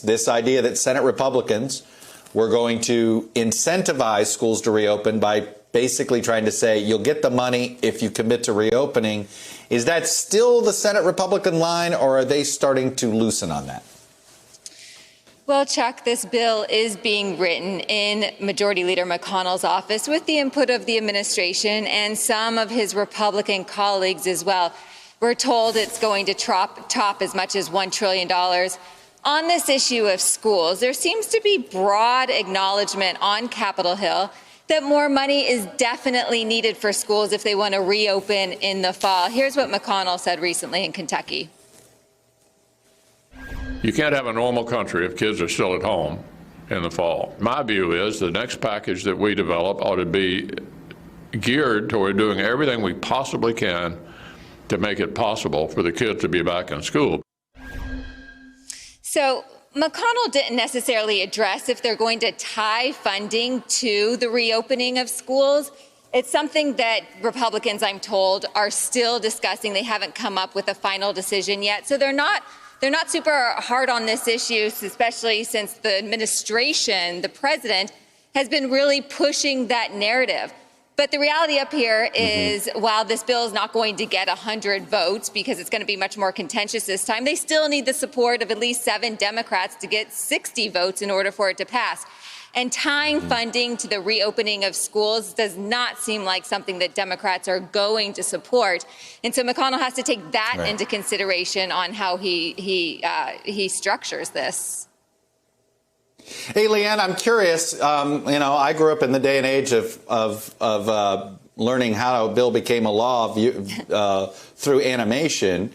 this idea that Senate Republicans were going to incentivize schools to reopen by basically trying to say you'll get the money if you commit to reopening. Is that still the Senate Republican line, or are they starting to loosen on that? Well, Chuck, this bill is being written in Majority Leader McConnell's office with the input of the administration and some of his Republican colleagues as well. We're told it's going to top as much as $1 trillion. On this issue of schools, there seems to be broad acknowledgement on Capitol Hill that more money is definitely needed for schools if they want to reopen in the fall. Here's what McConnell said recently in Kentucky. You can't have a normal country if kids are still at home in the fall. My view is the next package that we develop ought to be geared toward doing everything we possibly can to make it possible for the kids to be back in school. So McConnell didn't necessarily address if they're going to tie funding to the reopening of schools. It's something that Republicans, I'm told, are still discussing. They haven't come up with a final decision yet. So they're not super hard on this issue, especially since the administration, the president, has been really pushing that narrative. But the reality up here is, while this bill is not going to get 100 votes because it's going to be much more contentious this time, they still need the support of at least 7 Democrats to get 60 votes in order for it to pass. And tying funding to the reopening of schools does not seem like something that Democrats are going to support. And so McConnell has to take that into consideration on how he structures this. Hey, Leanne, I'm curious. I grew up in the day and age of learning how a bill became a law through animation.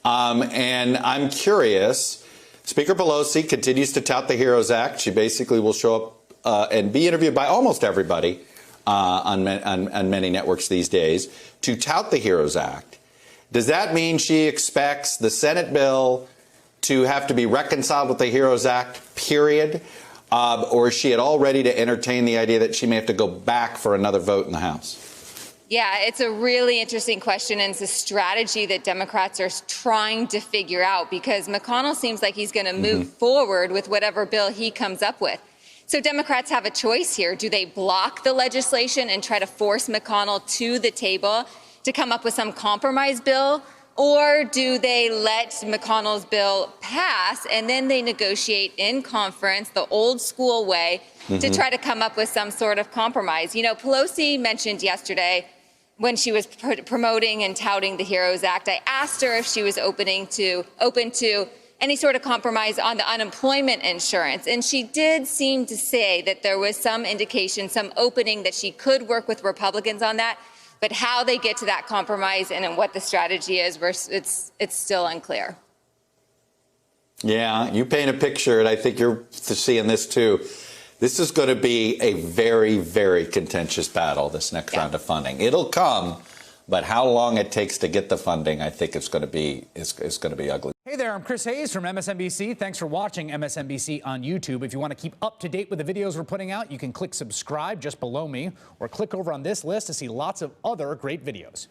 And I'm curious. Speaker Pelosi continues to tout the HEROES Act. She basically will show up and be interviewed by almost everybody on many networks these days to tout the HEROES Act. Does that mean she expects the Senate bill to have to be reconciled with the HEROES Act, period? Or is she at all ready to entertain the idea that she may have to go back for another vote in the House? Yeah, it's a really interesting question, and it's a strategy that Democrats are trying to figure out, because McConnell seems like he's going to move forward with whatever bill he comes up with. So Democrats have a choice here. Do they block the legislation and try to force McConnell to the table to come up with some compromise bill? Or do they let McConnell's bill pass and then they negotiate in conference the old school way to try to come up with some sort of compromise? You know, Pelosi mentioned yesterday when she was promoting and touting the HEROES Act, I asked her if she was open to any sort of compromise on the unemployment insurance. And she did seem to say that there was some indication, some opening that she could work with Republicans on that. But how they get to that compromise and what the strategy is, it's still unclear. Yeah, you paint a picture, and I think you're seeing this too. This is going to be a very, very contentious battle, this next round of funding. It'll come, but how long it takes to get the funding, I think it's going to be ugly. Hey there, I'm Chris Hayes from MSNBC. Thanks for watching MSNBC on YouTube. If you want to keep up to date with the videos we're putting out, you can click subscribe just below me, or click over on this list to see lots of other great videos.